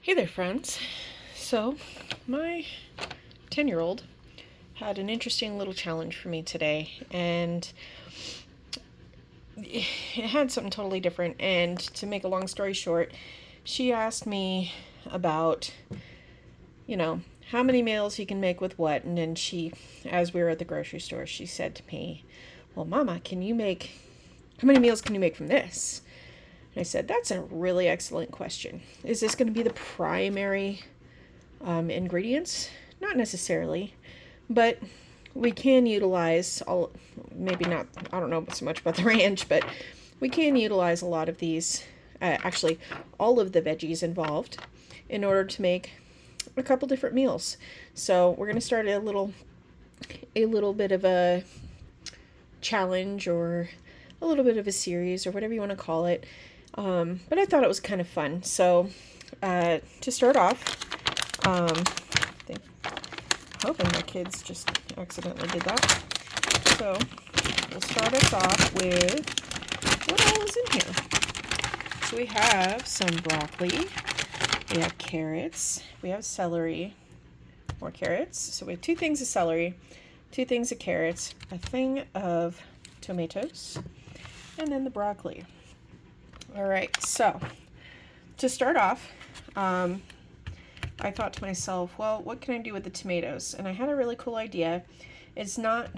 Hey there, friends. So, my 10-year-old had an interesting little challenge for me today, and it had something totally different. And to make a long story short, she asked me about, how many meals you can make with what. And then as we were at the grocery store, she said to me, "Well, Mama, how many meals can you make from this?" And I said, "That's a really excellent question. Is this going to be the primary ingredients? Not necessarily, but we can utilize maybe not, I don't know so much about the ranch, but we can utilize a lot of these, actually all of the veggies involved in order to make a couple different meals." So we're going to start a little bit of a challenge, or a little bit of a series, or whatever you want to call it. But I thought it was kind of fun. So to start off, hoping my kids just accidentally did that. So we'll start us off with what all is in here. So we have some broccoli, we have carrots, we have celery, more carrots. So we have 2 things of celery, 2 things of carrots, a thing of tomatoes, and then the broccoli. All right, so to start off, I thought to myself, well, what can I do with the tomatoes? And I had a really cool idea. It's not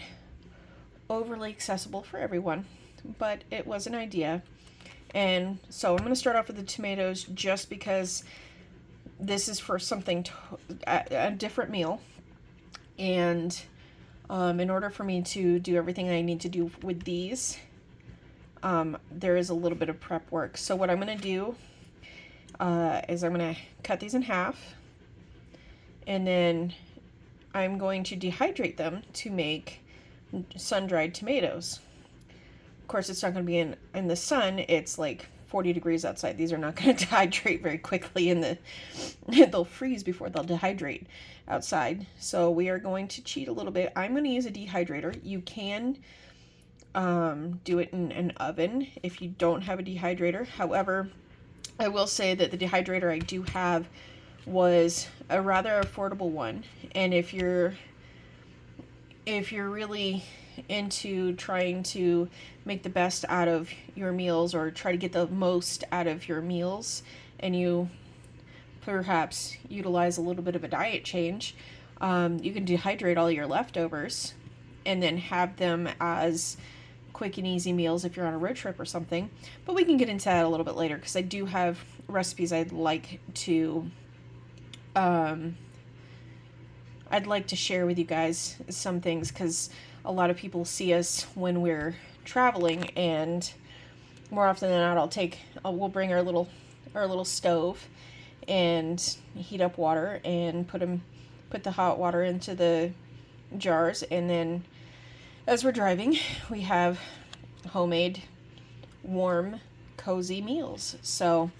overly accessible for everyone, but it was an idea. And so I'm going to start off with the tomatoes just because this is for something, a different meal. And in order for me to do everything I need to do with these, there is a little bit of prep work. So what I'm going to do is I'm going to cut these in half, and then I'm going to dehydrate them to make sun-dried tomatoes. Of course, it's not going to be in the sun. It's like 40 degrees outside. These are not going to dehydrate very quickly, they'll freeze before they'll dehydrate outside. So we are going to cheat a little bit. I'm going to use a dehydrator. You can do it in an oven if you don't have a dehydrator. However, I will say that the dehydrator I do have was a rather affordable one, and if you're really into trying to make the best out of your meals, or try to get the most out of your meals, and you perhaps utilize a little bit of a diet change, you can dehydrate all your leftovers and then have them as quick and easy meals if you're on a road trip or something. But we can get into that a little bit later, because I do have recipes I'd like to share with you guys, some things, because a lot of people see us when we're traveling, and more often than not we'll bring our little stove and heat up water and put the hot water into the jars, and then as we're driving, we have homemade, warm, cozy meals. So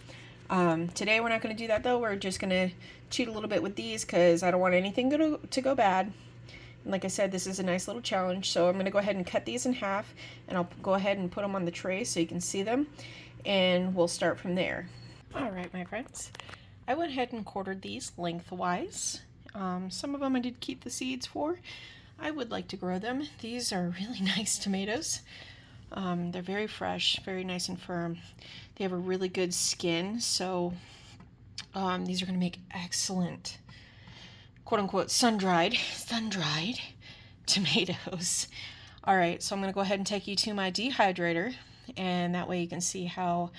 today we're not going to do that, though. We're just going to cheat a little bit with these, because I don't want anything to go bad. And like I said, this is a nice little challenge. So I'm going to go ahead and cut these in half, and I'll go ahead and put them on the tray so you can see them, and we'll start from there. All right, my friends. I went ahead and quartered these lengthwise. Some of them I did keep the seeds for. I would like to grow them. These are really nice tomatoes. They're very fresh, very nice and firm. They have a really good skin, so these are going to make excellent, quote-unquote, sun-dried tomatoes. All right, so I'm going to go ahead and take you to my dehydrator, and that way you can see how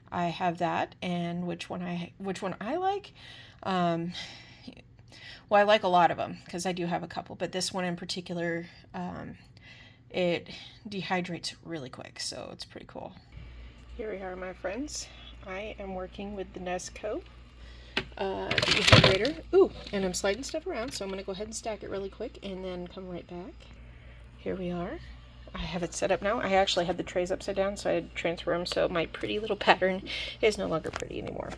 I have that and which one I like. Well, I like a lot of them, because I do have a couple, but this one in particular, it dehydrates really quick, so it's pretty cool. Here we are, my friends. I am working with the Nesco dehydrator. Ooh, and I'm sliding stuff around, so I'm going to go ahead and stack it really quick and then come right back. Here we are. I have it set up now. I actually had the trays upside down, so I had to transfer them, so my pretty little pattern is no longer pretty anymore.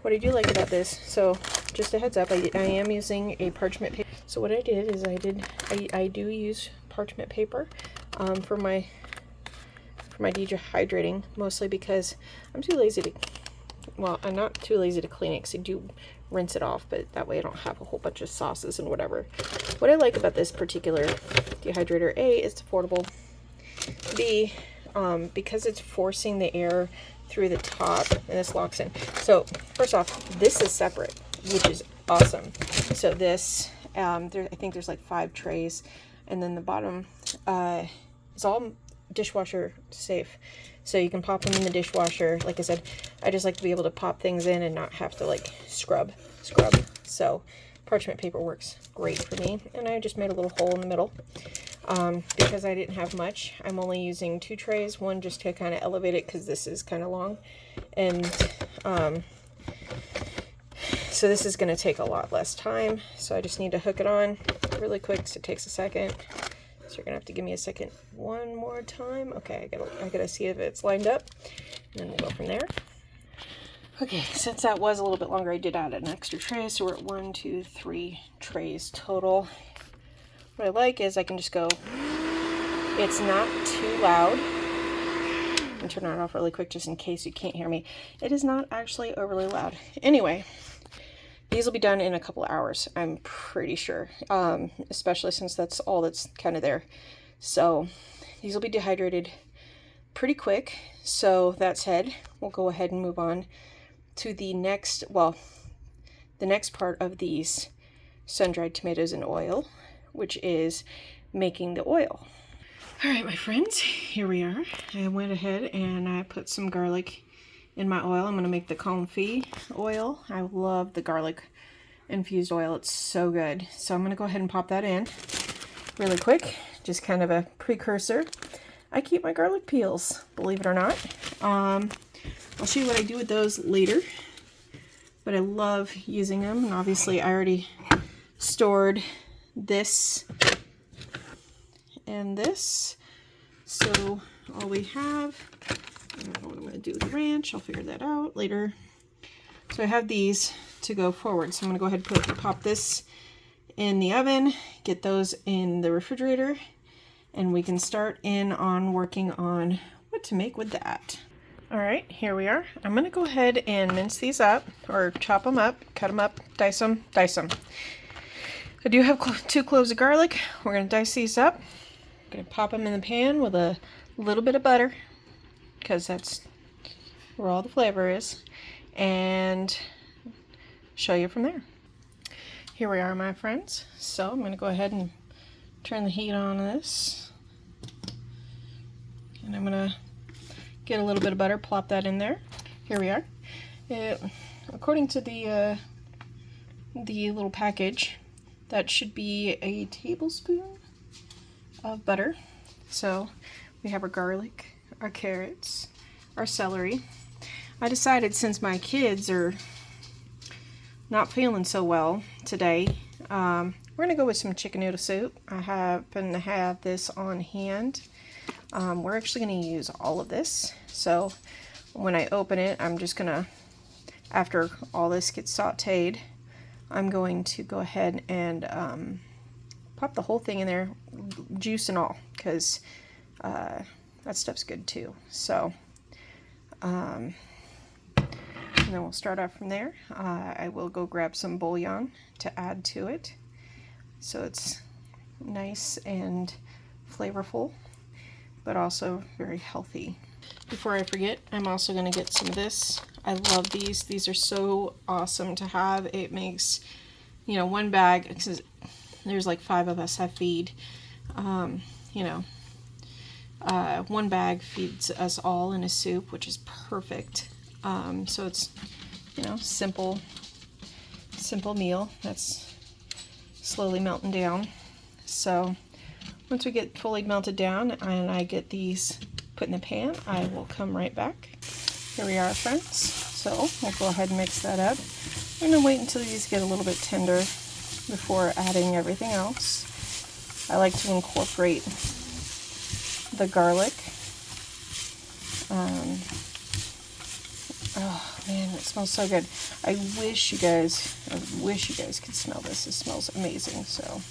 What I do like about this, so just a heads up, I am using a parchment paper. So what I did is I do use parchment paper for my dehydrating, mostly because I'm too lazy well, I'm not too lazy to clean it because I do rinse it off, but that way I don't have a whole bunch of sauces and whatever. What I like about this particular dehydrator, A, it's affordable. B, because it's forcing the air through the top and this locks in. So first off, this is separate, which is awesome. So this, I think there's like 5 trays, and then the bottom is all dishwasher safe. So you can pop them in the dishwasher. Like I said, I just like to be able to pop things in and not have to like scrub. So parchment paper works great for me. And I just made a little hole in the middle because I didn't have much. I'm only using 2 trays, one just to kind of elevate it because this is kind of long. And so this is going to take a lot less time. So I just need to hook it on really quick, so it takes a second. So you're gonna have to give me a second one more time. Okay, I gotta see if it's lined up, and then we'll go from there. Okay, since that was a little bit longer, I did add an extra tray, so we're at 1, 2, 3 trays total. What I like is I can just go, it's not too loud. And turn it off really quick just in case you can't hear me. It is not actually overly loud. Anyway, these will be done in a couple of hours, I'm pretty sure, especially since that's all that's kind of there. So these will be dehydrated pretty quick. So that said, we'll go ahead and move on to the next, well, the next part of these sun-dried tomatoes in oil, which is making the oil. All right, my friends, here we are. I went ahead and I put some garlic in my oil. I'm going to make the confit oil. I love the garlic infused oil. It's so good. So I'm going to go ahead and pop that in really quick. Just kind of a precursor. I keep my garlic peels, believe it or not. I'll show you what I do with those later. But I love using them. And obviously I already stored this and this. So all we have, I don't know what I'm going to do with the ranch. I'll figure that out later. So I have these to go forward. So I'm going to go ahead and pop this in the oven, get those in the refrigerator, and we can start in on working on what to make with that. All right, here we are. I'm going to go ahead and mince these up, or chop them up, cut them up, dice them. I do have 2 cloves of garlic. We're going to dice these up. I'm going to pop them in the pan with a little bit of butter, because that's where all the flavor is, and show you from there. Here we are, my friends. So I'm going to go ahead and turn the heat on this, and I'm going to get a little bit of butter, plop that in there. Here we are. According to the little package, that should be a tablespoon of butter. So we have our garlic, our carrots, our celery. I decided, since my kids are not feeling so well today, we're going to go with some chicken noodle soup. I happen to have this on hand. We're actually going to use all of this. So when I open it, I'm just going to, after all this gets sauteed, I'm going to go ahead and pop the whole thing in there, juice and all, because that stuff's good too. So, and then we'll start off from there. I will go grab some bouillon to add to it, so it's nice and flavorful, but also very healthy. Before I forget, I'm also going to get some of this. I love these. These are so awesome to have. It makes, you know, one bag, because there's like 5 of us I feed, you know, one bag feeds us all in a soup, which is perfect. So it's, you know, simple meal that's slowly melting down. So once we get fully melted down and I get these put in the pan, I will come right back. Here we are, friends. So we'll go ahead and mix that up. I'm going to wait until these get a little bit tender before adding everything else. I like to incorporate the garlic. Oh man, it smells so good. I wish you guys could smell this. It smells amazing. So I'll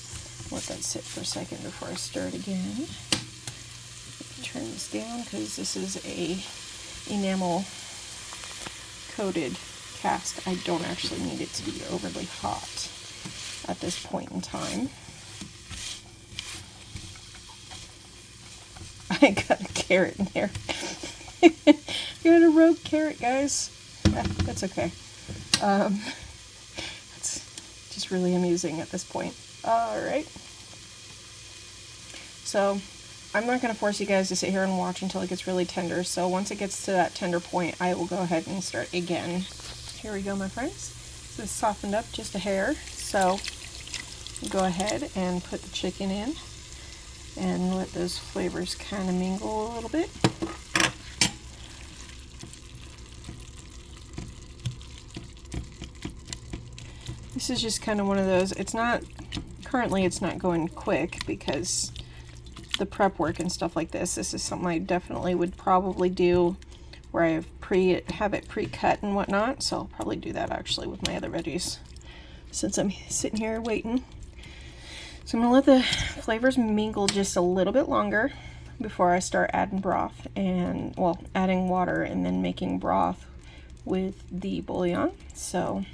let that sit for a second before I stir it again. Turn this down because this is a enamel coated cast. I don't actually need it to be overly hot at this point in time. I got a carrot in there. Got a rogue carrot, guys. That's okay. It's just really amusing at this point. Alright. So, I'm not going to force you guys to sit here and watch until it gets really tender. So once it gets to that tender point, I will go ahead and start again. Here we go, my friends. This is softened up just a hair. So, go ahead and put the chicken in and let those flavors kind of mingle a little bit. This is just kind of one of those, currently it's not going quick because the prep work and stuff like this is something I definitely would probably do where I have it pre-cut and whatnot, so I'll probably do that actually with my other veggies since I'm sitting here waiting. So I'm going to let the flavors mingle just a little bit longer before I start adding broth and, well, adding water and then making broth with the bouillon. So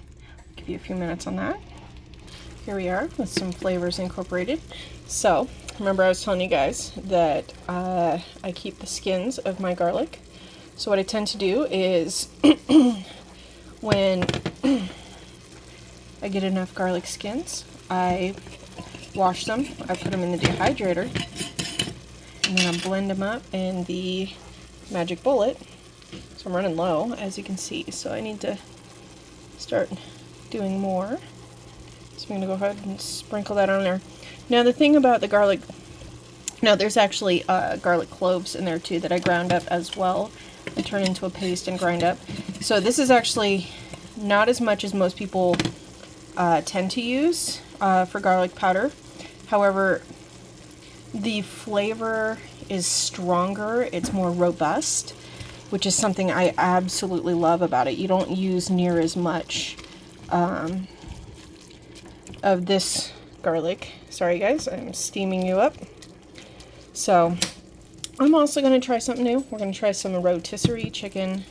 give you a few minutes on that. Here we are with some flavors incorporated. So remember I was telling you guys that I keep the skins of my garlic. So what I tend to do is when I get enough garlic skins, I wash them, I put them in the dehydrator, and then I blend them up in the magic bullet. So I'm running low, as you can see, so I need to start doing more. So I'm going to go ahead and sprinkle that on there. Now the thing about the garlic, no, there's actually garlic cloves in there too that I ground up as well and turn into a paste and grind up. So this is actually not as much as most people tend to use for garlic powder. However, the flavor is stronger, it's more robust, which is something I absolutely love about it. You don't use near as much of this garlic. Sorry guys, I'm steaming you up. So I'm also going to try something new. We're going to try some rotisserie chicken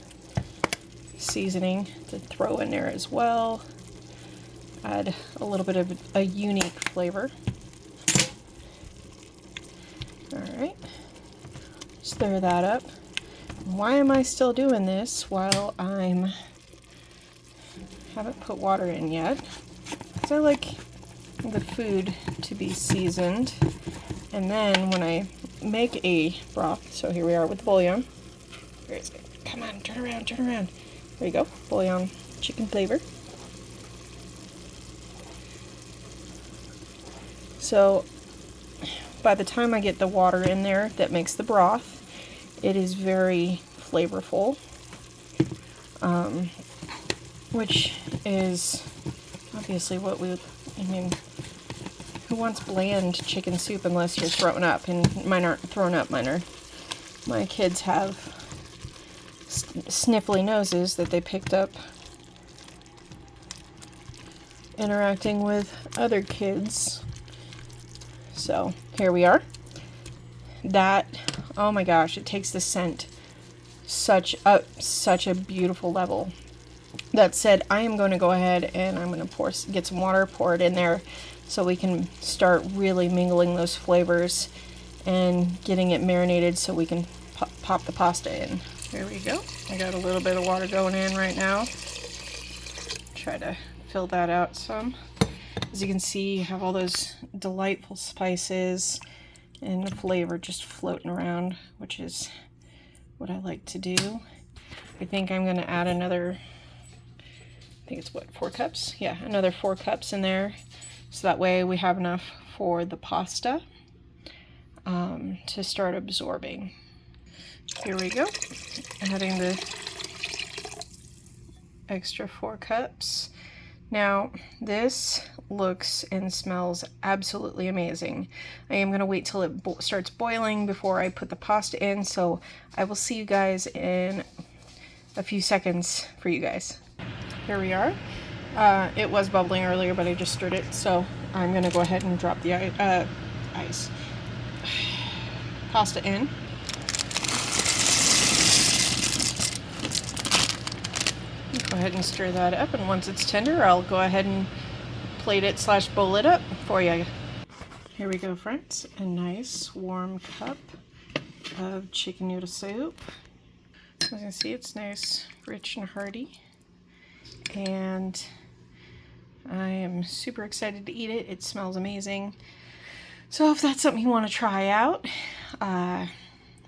seasoning to throw in there as well. Add a little bit of a unique flavor. Alright, stir that up. Why am I still doing this while haven't put water in yet? Because I like the food to be seasoned, and then when I make a broth, so here we are with bouillon. Where is it? Come on, turn around, turn around. There you go, bouillon chicken flavor. So by the time I get the water in there that makes the broth, it is very flavorful, which is obviously what we would, I mean, who wants bland chicken soup unless you're throwing up? And mine aren't thrown up, my kids have sniffly noses that they picked up interacting with other kids. So here we are. That, oh my gosh, it takes the scent such a beautiful level. That said, I am going to go ahead and I'm going to get some water, pour it in there so we can start really mingling those flavors and getting it marinated so we can pop the pasta in. Here we go. I got a little bit of water going in right now. Try to fill that out some. As you can see, you have all those delightful spices and the flavor just floating around, which is what I like to do. I think I'm going to add another, I think it's what, 4 cups? Yeah, another 4 cups in there. So that way we have enough for the pasta to start absorbing. Here we go. Adding the extra 4 cups. Now, this looks and smells absolutely amazing. I am going to wait till it starts boiling before I put the pasta in, so I will see you guys in a few seconds for you guys. Here we are. It was bubbling earlier, but I just stirred it, so I'm going to go ahead and drop the pasta in. Go ahead and stir that up, and once it's tender, I'll go ahead and plate it / bowl it up for you. Here we go, friends. A nice warm cup of chicken noodle soup. As you can see, it's nice, rich, and hearty. And I am super excited to eat it. It smells amazing. So if that's something you want to try out, I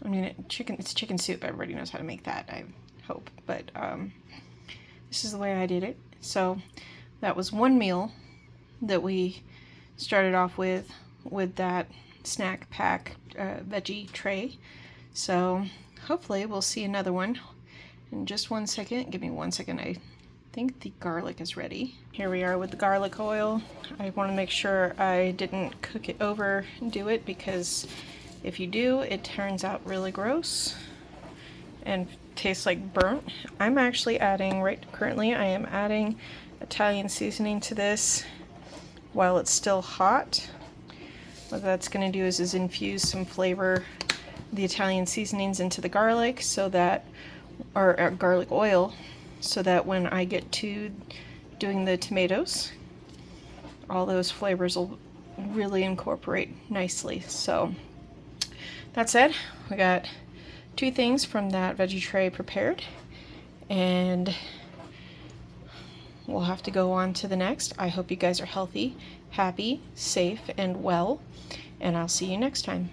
mean, it's chicken soup. Everybody knows how to make that, I hope. But this is the way I did it. So that was one meal that we started off with that snack pack veggie tray. So hopefully we'll see another one in just 1 second. Give me 1 second. I think the garlic is ready. Here we are with the garlic oil. I want to make sure I didn't cook it over and do it, because if you do, it turns out really gross and tastes like burnt. I'm actually adding, currently I am adding Italian seasoning to this while it's still hot. What that's going to do is infuse some flavor, the Italian seasonings, into the garlic, so that, or garlic oil, so that when I get to doing the tomatoes, all those flavors will really incorporate nicely. So that said, we got 2 things from that veggie tray prepared, and we'll have to go on to the next. I hope you guys are healthy, happy, safe, and well, and I'll see you next time.